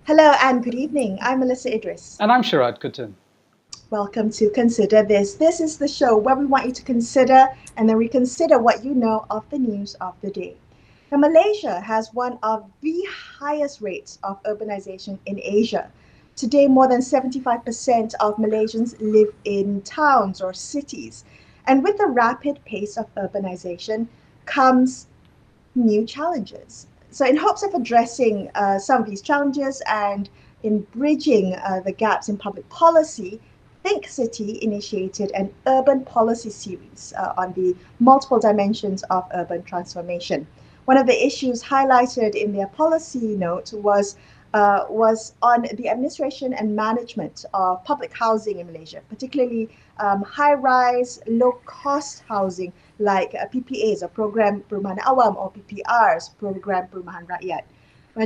Hello and good evening. I'm Melissa Idris. And I'm Sharad Kutun. Welcome to Consider This. This is the show where we want you to consider and then reconsider what you know of the news of the day. Now, Malaysia has one of the highest rates of urbanization in Asia. Today, more than 75% of Malaysians live in towns or cities. And with the rapid pace of urbanization comes new challenges. So, in hopes of addressing some of these challenges and in bridging the gaps in public policy, Think City initiated an urban policy series on the multiple dimensions of urban transformation. One of the issues highlighted in their policy note was on the administration and management of public housing in Malaysia, particularly high-rise, low-cost housing like PPAs or Program Perumahan Awam or PPRs, Program Perumahan Rakyat.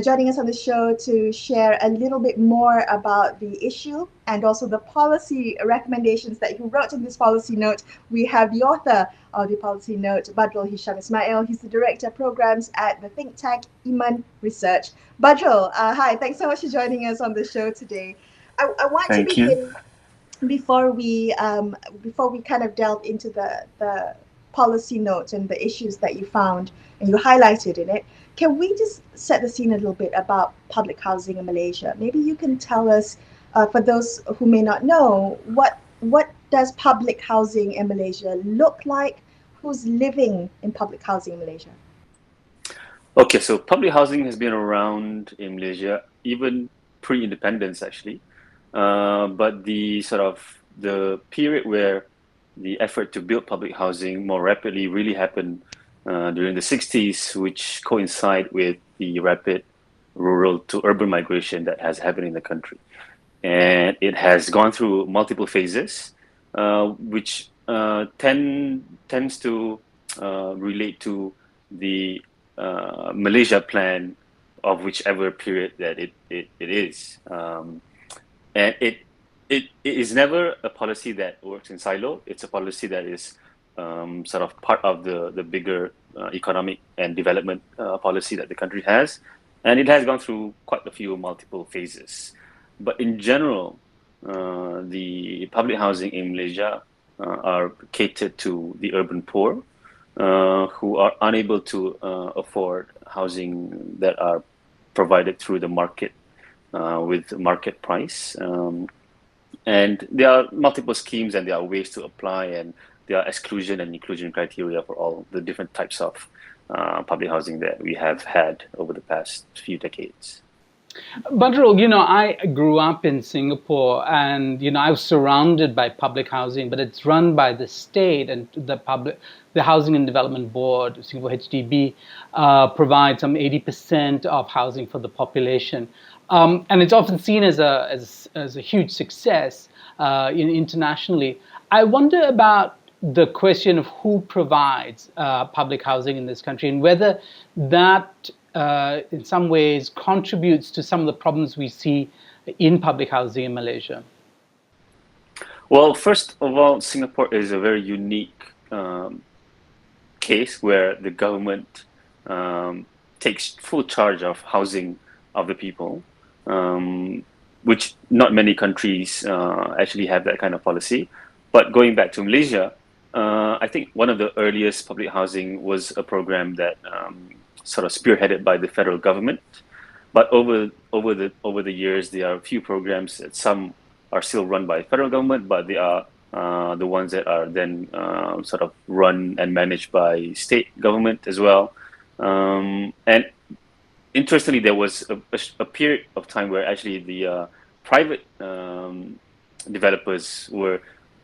Joining us on the show to share a little bit more about the issue and also the policy recommendations that he wrote in this policy note. We have the author of the policy note, Badrul Hisham Ismail. He's the director of programs at the think tank Iman Research. Badrul, hi, thanks so much for joining us on the show today. I want to Thank you. begin before we kind of delve into the policy notes and the issues that you found and you highlighted in it, can we just set the scene a little bit about public housing in Malaysia? Maybe you can tell us, for those who may not know, what does public housing in Malaysia look like? Who's living in public housing in Malaysia? Okay, so public housing has been around in Malaysia even pre-independence actually, but the period where the effort to build public housing more rapidly really happened during the 60s, which coincide with the rapid rural to urban migration that has happened in the country. And it has gone through multiple phases, which tends to relate to the Malaysia plan of whichever period that it is. And it is never a policy that works in silo. It's a policy that is sort of part of the bigger economic and development policy that the country has. And it has gone through quite a few multiple phases. But in general, the public housing in Malaysia are catered to the urban poor who are unable to afford housing that are provided through the market with market price. And there are multiple schemes and there are ways to apply, and there are exclusion and inclusion criteria for all the different types of public housing that we have had over the past few decades. Badrul, I grew up in Singapore and, I was surrounded by public housing, but it's run by the state and the Housing and Development Board, Singapore HDB, provides some 80% of housing for the population. And it's often seen as a huge success internationally. I wonder about the question of who provides public housing in this country and whether that in some ways contributes to some of the problems we see in public housing in Malaysia. Well, first of all, Singapore is a very unique case where the government takes full charge of housing of the people, which not many countries actually have that kind of policy. But going back to Malaysia, I think one of the earliest public housing was a program that sort of spearheaded by the federal government. But over the years, there are a few programs that some are still run by federal government, but they are the ones that are then sort of run and managed by state government as well. And interestingly, there was a period of time where actually the private developers were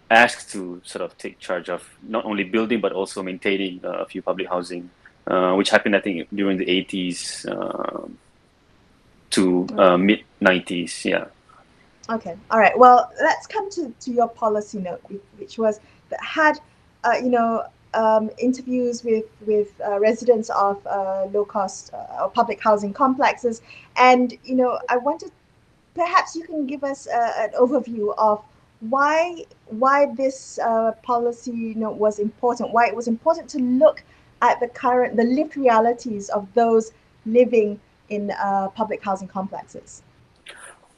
asked to sort of take charge of not only building but also maintaining a few public housing, which happened, I think, during the 80s to mid 90s. Yeah. Okay. All right. Well, let's come to your policy note, which was that had, interviews with residents of low cost or public housing complexes, and I wanted, perhaps you can give us an overview of why this policy note was important, why it was important to look at the lived realities of those living in public housing complexes.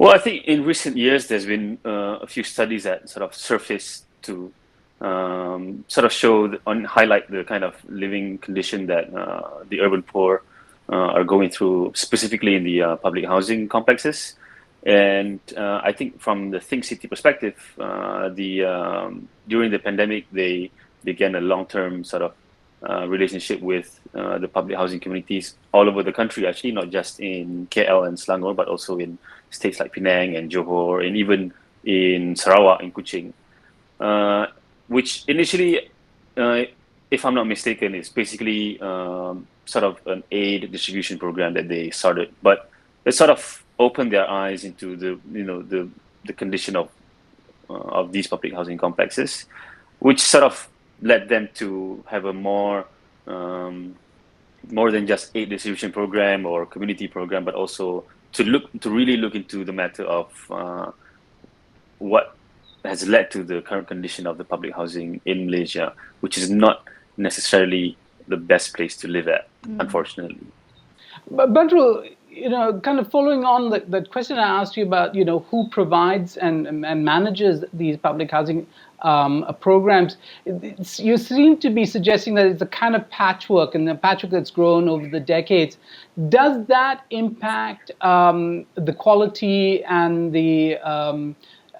Well, I think in recent years there's been a few studies that sort of surfaced to sort of show highlight the kind of living condition that the urban poor are going through, specifically in the public housing complexes. And I think from the Think City perspective, during the pandemic, they began a long-term sort of relationship with the public housing communities all over the country, actually, not just in KL and Selangor, but also in states like Penang and Johor, and even in Sarawak, in Kuching, which initially, if I'm not mistaken, is basically sort of an aid distribution program that they started, but it sort of opened their eyes into the condition of these public housing complexes, which sort of led them to have a more than just aid distribution program or community program, but also to really look into the matter of what has led to the current condition of the public housing in Malaysia, which is not necessarily the best place to live at, unfortunately. But Badru, kind of following on that question I asked you about, who provides and manages these public housing programs, you seem to be suggesting that it's a kind of patchwork, and the patchwork that's grown over the decades. Does that impact the quality and the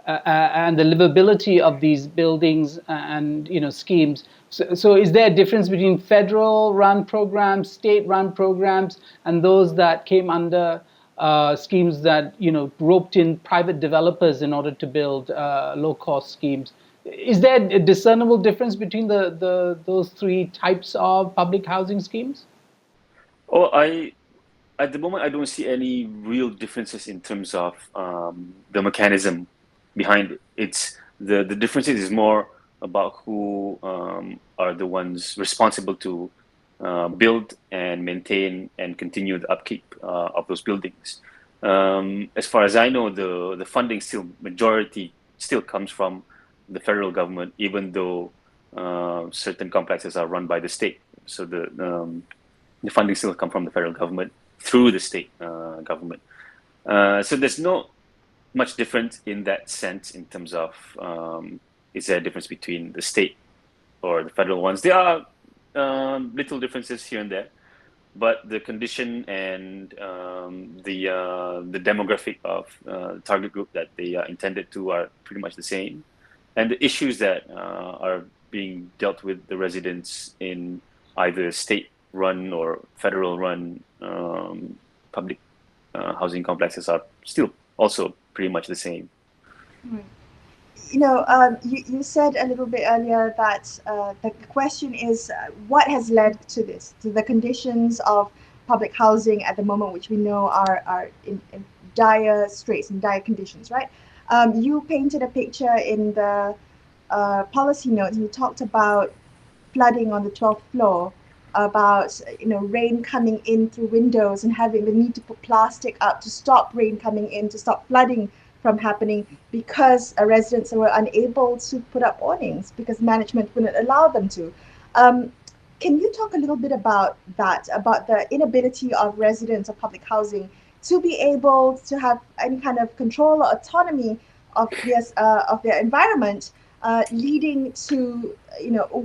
livability of these buildings and schemes? So is there a difference between federal-run programs, state-run programs, and those that came under schemes that roped in private developers in order to build low-cost schemes? Is there a discernible difference between those three types of public housing schemes? Oh, at the moment I don't see any real differences in terms of the mechanism behind it. It's the differences is more about who are the ones responsible to build and maintain and continue the upkeep of those buildings. As far as I know, the funding majority still comes from the federal government, even though certain complexes are run by the state. So the funding still comes from the federal government through the state government. So there's no much difference in that sense in terms of is there a difference between the state or the federal ones? There are little differences here and there, but the condition and the demographic of the target group that they are intended to are pretty much the same, and the issues that are being dealt with the residents in either state-run or federal-run public housing complexes are still also pretty much the same. You said a little bit earlier that the question is what has led to this, to the conditions of public housing at the moment, which we know are in dire straits, in dire conditions, right? You painted a picture in the policy notes. You talked about flooding on the 12th floor, about rain coming in through windows and having the need to put plastic up to stop rain coming in, to stop flooding from happening, because residents were unable to put up awnings because management wouldn't allow them to. Can you talk a little bit about that, about the inability of residents of public housing to be able to have any kind of control or autonomy of their environment, leading to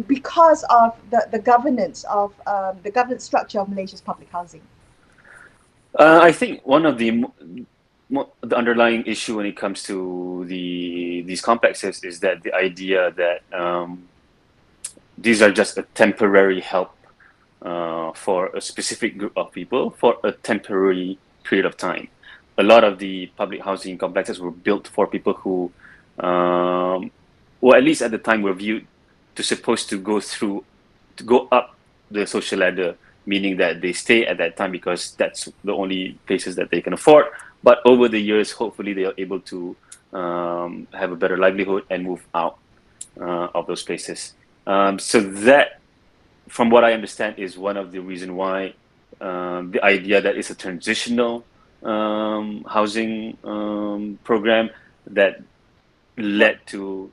because of the governance of the governance structure of Malaysia's public housing? I think one of the underlying issue when it comes to these complexes is that the idea that these are just a temporary help for a specific group of people for a temporary period of time. A lot of the public housing complexes were built for people who, at least at the time, were viewed to supposed to go up the social ladder, meaning that they stay at that time because that's the only places that they can afford. But over the years, hopefully they are able to have a better livelihood and move out of those places. So that, from what I understand, is one of the reasons why the idea that it's a transitional housing program that led to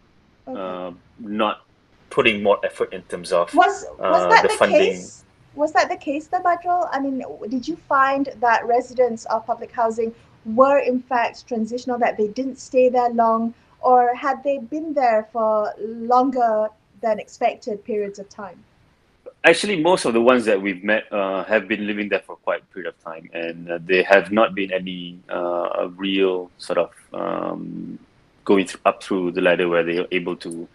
not putting more effort in terms of was that the funding. case? Was that the case, the Badrul? I mean, did you find that residents of public housing were in fact transitional, that they didn't stay there long, or had they been there for longer than expected periods of time? Actually, most of the ones that we've met have been living there for quite a period of time, and there have not been any real sort of going up through the ladder where they are able to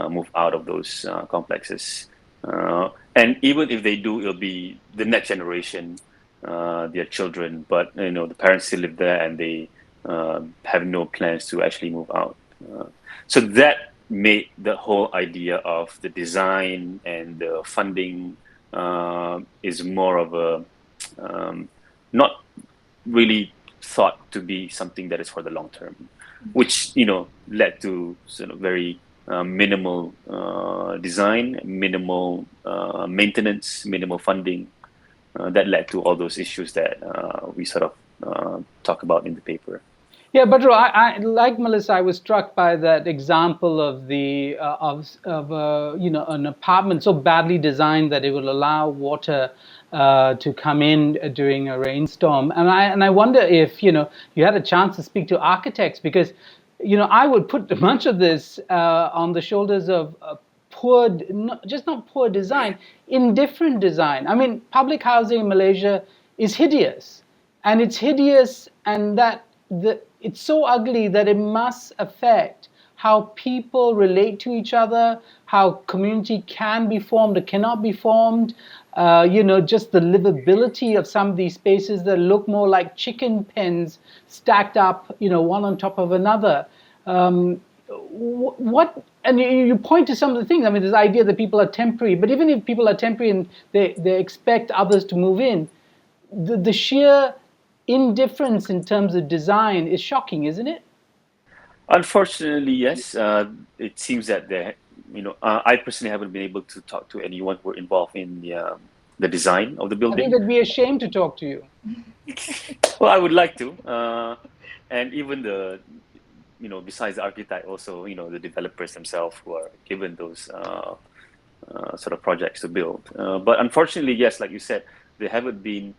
move out of those complexes. And even if they do, it'll be the next generation, their children. But the parents still live there, and they have no plans to actually move out. So that made the whole idea of the design and the funding is more of a not really thought to be something that is for the long term, which led to sort of very minimal design, minimal maintenance, minimal funding. That led to all those issues that we sort of talk about in the paper. Yeah, but I like Melissa. I was struck by that example of the of an apartment so badly designed that it will allow water to come in during a rainstorm. And I wonder if you had a chance to speak to architects, because I would put much of this on the shoulders of poor, not poor design, indifferent design. I mean, public housing in Malaysia is hideous, and it's hideous, and it's so ugly that it must affect how people relate to each other, how community can be formed or cannot be formed. Just the livability of some of these spaces that look more like chicken pens stacked up, one on top of another. What and you point to some of the things. I mean, this idea that people are temporary, but even if people are temporary and they expect others to move in, the sheer indifference in terms of design is shocking, isn't it? Unfortunately, yes. It seems that I personally haven't been able to talk to anyone who were involved in the design of the I think building. they'd be ashamed to talk to you. Well, I would like to, and even besides the architect, also the developers themselves who are given those sort of projects to build. But unfortunately, yes, like you said, they haven't been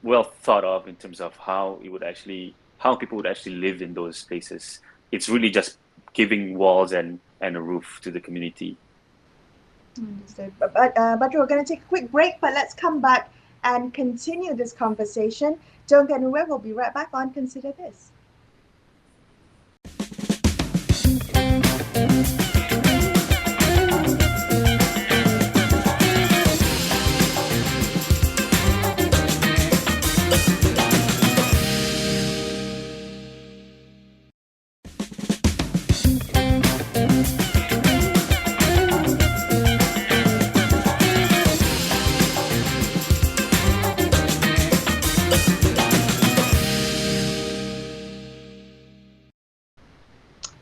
well thought of in terms of how people would actually live in those spaces. It's really just giving walls and a roof to the community. Understood. But we're going to take a quick break, but let's come back and continue this conversation. Don't get anywhere. We'll be right back on Consider This.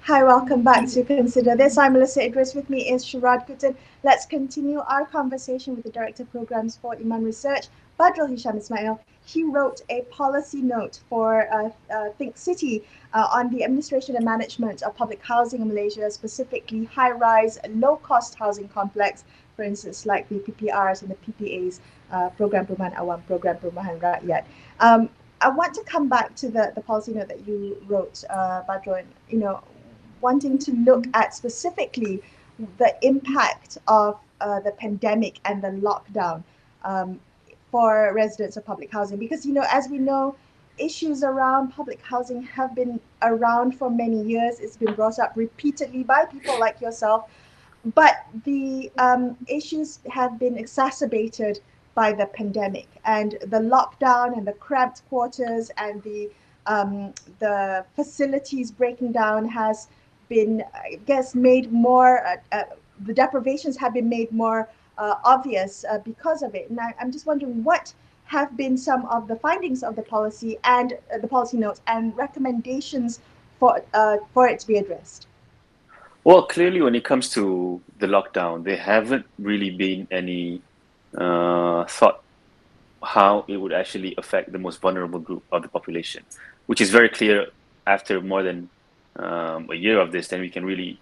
Hi, welcome back to Consider This. I'm Melissa Idris. With me is Sharad Kutan. Let's continue our conversation with the Director of Programs for Iman Research, Badrul Hisham Ismail. He wrote a policy note for Think City on the administration and management of public housing in Malaysia, specifically high-rise, low-cost housing complex, for instance, like the PPRs and the PPAs, Program Perumahan Awam, Program Perumahan Rakyat. I want to come back to the policy note that you wrote, Badrul. Wanting to look at specifically the impact of the pandemic and the lockdown for residents of public housing. Because, as we know, issues around public housing have been around for many years. It's been brought up repeatedly by people like yourself. But the issues have been exacerbated by the pandemic and the lockdown and the cramped quarters and the facilities breaking down has been, I guess, made more, the deprivations have been made more obvious because of it. And I'm just wondering what have been some of the findings of the policy and the policy notes and recommendations for it to be addressed. Well, clearly, when it comes to the lockdown, there haven't really been any thought how it would actually affect the most vulnerable group of the population, which is very clear after more than a year of this. Then we can really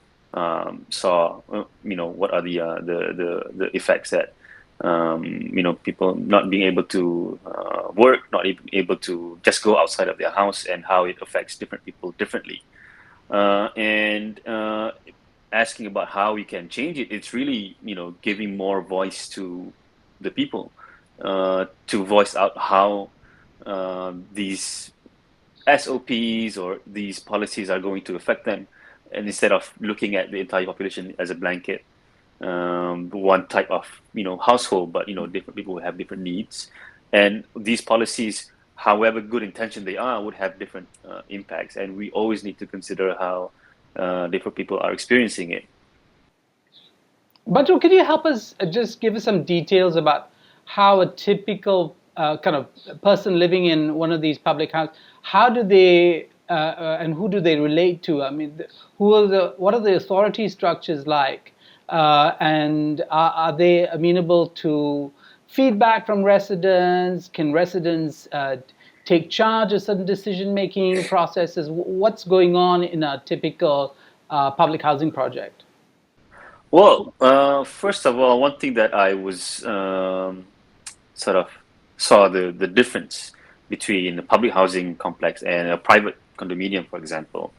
saw what are the effects that people not being able to work, not even able to just go outside of their house, and how it affects different people differently. And asking about how we can change it, it's really, giving more voice to the people, to voice out how these SOPs or these policies are going to affect them, and instead of looking at the entire population as a blanket, one type of household, but different people will have different needs, and these policies, however good intention they are, would have different impacts, and we always need to consider how different people are experiencing it. Badru, could you help us just give us some details about how a typical kind of person living in one of these public houses, how do they and who do they relate to? I mean, what are the authority structures like? And are they amenable to feedback from residents? Can residents take charge of certain decision-making processes? What's going on in a typical public housing project? Well, first of all, one thing that I was sort of saw the difference between a public housing complex and a private condominium, for example,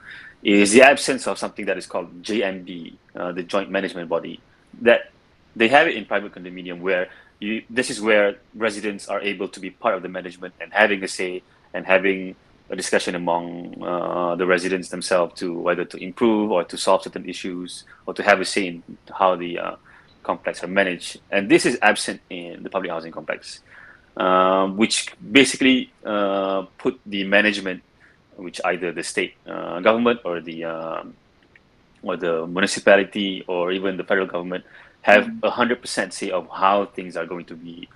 is the absence of something that is called JMB, the Joint Management Body. That they have it in private condominium, where this is where residents are able to be part of the management and having a say and having a discussion among the residents themselves to whether to improve or to solve certain issues or to have a say in how the complex are managed. And this is absent in the public housing complex, which basically put the management, which either the state government or the municipality or even the federal government have 100% say of how things are going to be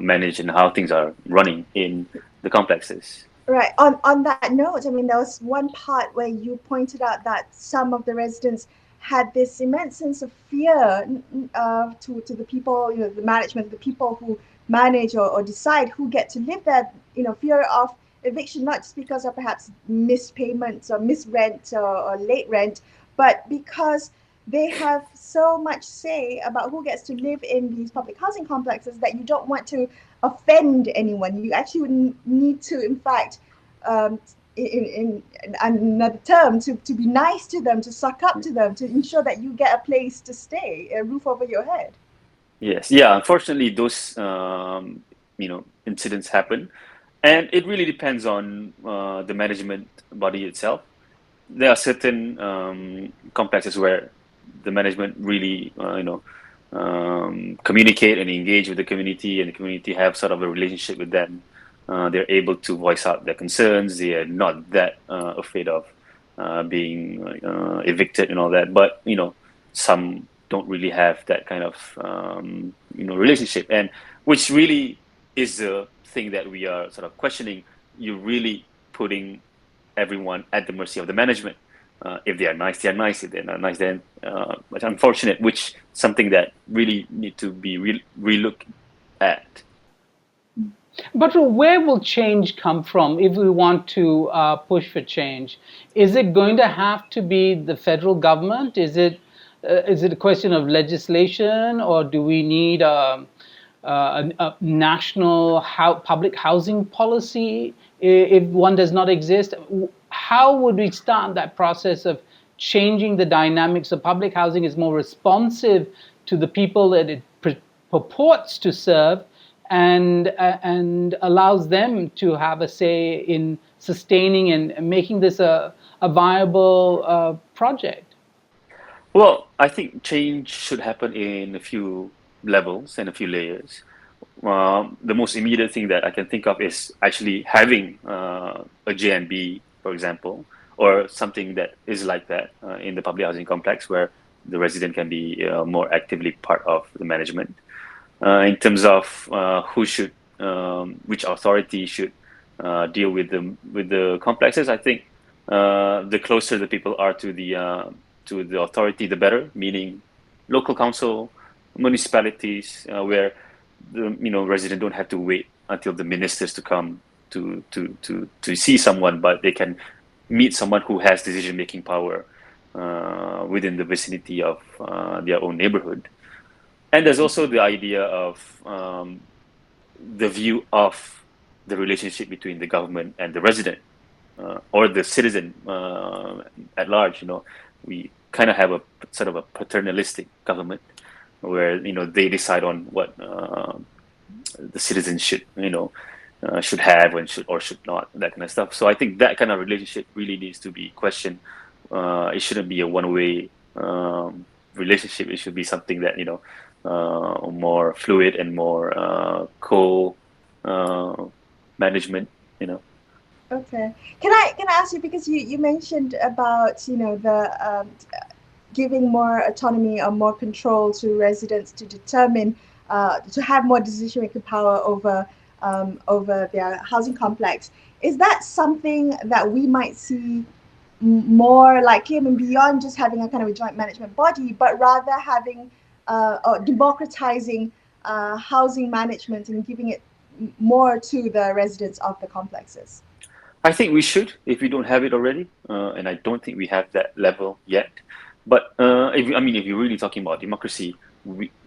managed and how things are running in the complexes. Right. On that note, I mean, there was one part where you pointed out that some of the residents had this immense sense of fear to the people, the management, the people who manage or decide who get to live there, fear of eviction, not just because of perhaps missed payments or missed rent or late rent, but because they have so much say about who gets to live in these public housing complexes that you don't want to offend anyone. You actually would need to, in fact, in another term, to be nice to them, to suck up to them, to ensure that you get a place to stay, a roof over your head. Yes, yeah. Unfortunately, those incidents happen, and it really depends on the management body itself. There are certain complexes where the management really, communicate and engage with the community, and the community have sort of a relationship with them. They're able to voice out their concerns. They are not that afraid of being evicted and all that. But some don't really have that kind of relationship, and which really is the thing that we are sort of questioning. You're really putting everyone at the mercy of the management. If they are nice, they are nice. If they're not nice, then it's unfortunate, which something that really need to be relooked at. But where will change come from if we want to push for change? Is it going to have to be the federal government? Is it a question of legislation, or do we need a national public housing policy if one does not exist? How would we start that process of changing the dynamics so public housing is more responsive to the people that it purports to serve, and allows them to have a say in sustaining and making this a viable project? Well, I think change should happen in a few levels and a few layers. The most immediate thing that I can think of is actually having a JNB, for example, or something that is like that in the public housing complex, where the resident can be more actively part of the management. In terms of which authority should deal with the complexes, I think the closer the people are to the authority, the better. Meaning, local council, municipalities, where the resident don't have to wait until the ministers to come to see someone, but they can meet someone who has decision-making power within the vicinity of their own neighborhood. And there's also the idea of the view of the relationship between the government and the resident or the citizen at large. We kind of have a sort of a paternalistic government where they decide on what the citizens should have and should not, that kind of stuff. So I think that kind of relationship really needs to be questioned. It shouldn't be a one-way relationship. It should be something that more fluid and more management. Okay. Can I ask you, because you mentioned about the giving more autonomy or more control to residents to determine to have more decision making power over their housing complex. Is that something that we might see more likely, I mean, beyond just having a kind of a joint management body, but rather having or democratizing housing management and giving it more to the residents of the complexes? I think we should, if we don't have it already, and I don't think we have that level yet. But if you're really talking about democracy,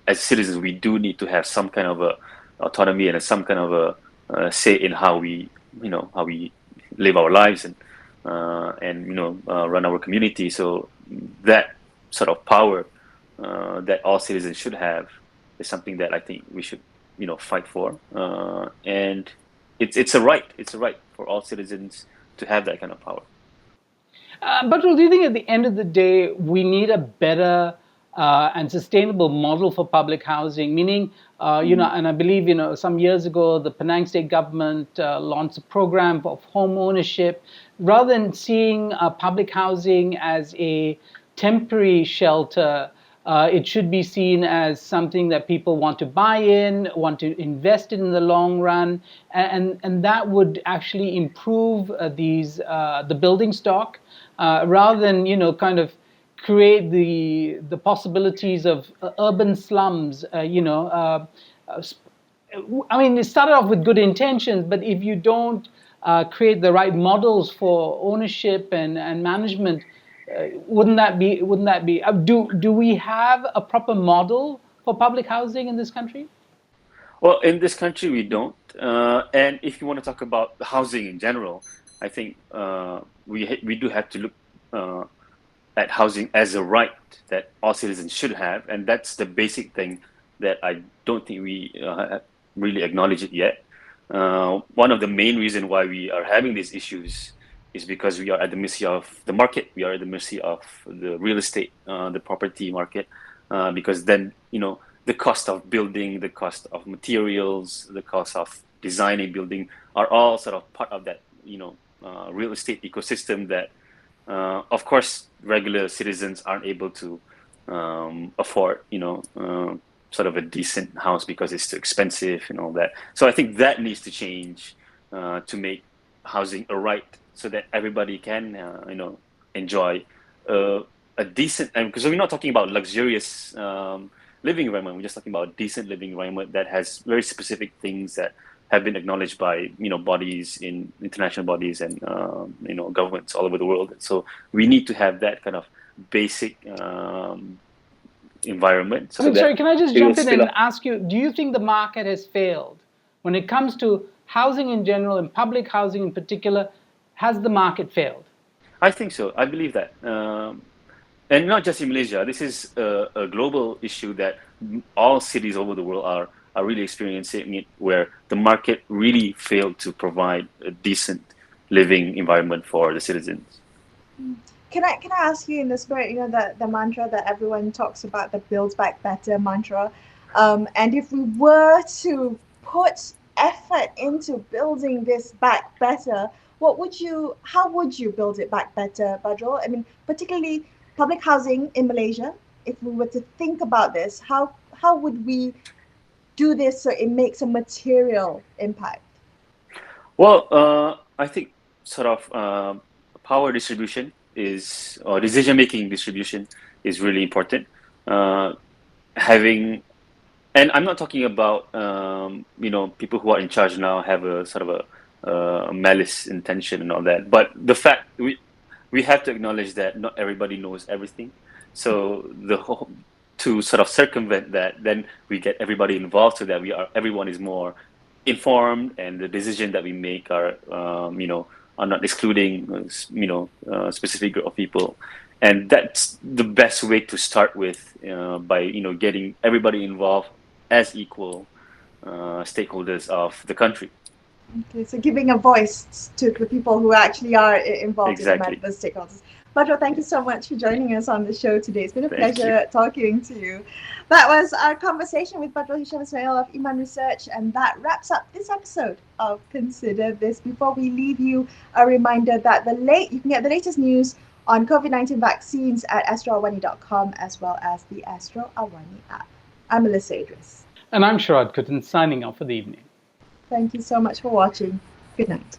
as citizens, we do need to have some kind of a autonomy and some kind of a say in how we live our lives and run our community. So that sort of power that all citizens should have is something that I think we should fight for. And it's a right. It's a right for all citizens to have that kind of power. But do you think at the end of the day, we need a better and sustainable model for public housing? Meaning, and I believe, some years ago, the Penang state government launched a program of home ownership. Rather than seeing public housing as a temporary shelter, it should be seen as something that people want to buy in, want to invest in the long run, and that would actually improve the building stock, rather than kind of create the possibilities of urban slums. I mean, it started off with good intentions, but if you don't create the right models for ownership and management, wouldn't that be do we have a proper model for public housing in this country? Well, in this country, we don't. And if you want to talk about housing in general, I think we do have to look at housing as a right that all citizens should have, and that's the basic thing that I don't think we really acknowledge it yet. One of the main reasons why we are having these issues is because we are at the mercy of the market. We are at the mercy of the real estate, the property market, because then the cost of building, the cost of materials, the cost of designing building are all sort of part of that real estate ecosystem that, of course, regular citizens aren't able to afford, sort of a decent house because it's too expensive and all that. So I think that needs to change to make housing a right, so that everybody can, enjoy a decent. And because we're not talking about luxurious living environment, we're just talking about a decent living environment that has very specific things that have been acknowledged by bodies, in international bodies and governments all over the world. So we need to have that kind of basic environment. So sorry, can I just jump in and ask you, do you think the market has failed when it comes to housing in general and public housing in particular? Has the market failed? I think so. I believe that. And not just in Malaysia. This is a global issue that all cities over the world are really experiencing it, where the market really failed to provide a decent living environment for the citizens. Can I ask you, in the spirit, the mantra that everyone talks about, the Build Back Better mantra, and if we were to put effort into building this back better, how would you build it back better, Badrul? I mean, particularly public housing in Malaysia. If we were to think about this, how would we do this so it makes a material impact? Well, I think sort of power distribution or decision-making distribution is really important. And I'm not talking about people who are in charge now have a sort of a malice intention and all that, but the fact we have to acknowledge that not everybody knows everything. So to sort of circumvent that, then we get everybody involved so that everyone is more informed, and the decision that we make are are not excluding specific group of people. And that's the best way to start with, by getting everybody involved as equal stakeholders of the country. Okay, so giving a voice to the people who actually are involved in the Exactly. matter, the stakeholders. Badro, thank you so much for joining us on the show today. It's been a Thank pleasure talking to you. That was our conversation with Badro Hisham Ismail of Iman Research, and that wraps up this episode of Consider This. Before we leave you, a reminder that you can get the latest news on COVID-19 vaccines at astroawani.com, as well as the Astro Awani app. I'm Melissa Idris. And I'm Sharad Kuttan, signing off for the evening. Thank you so much for watching. Good night.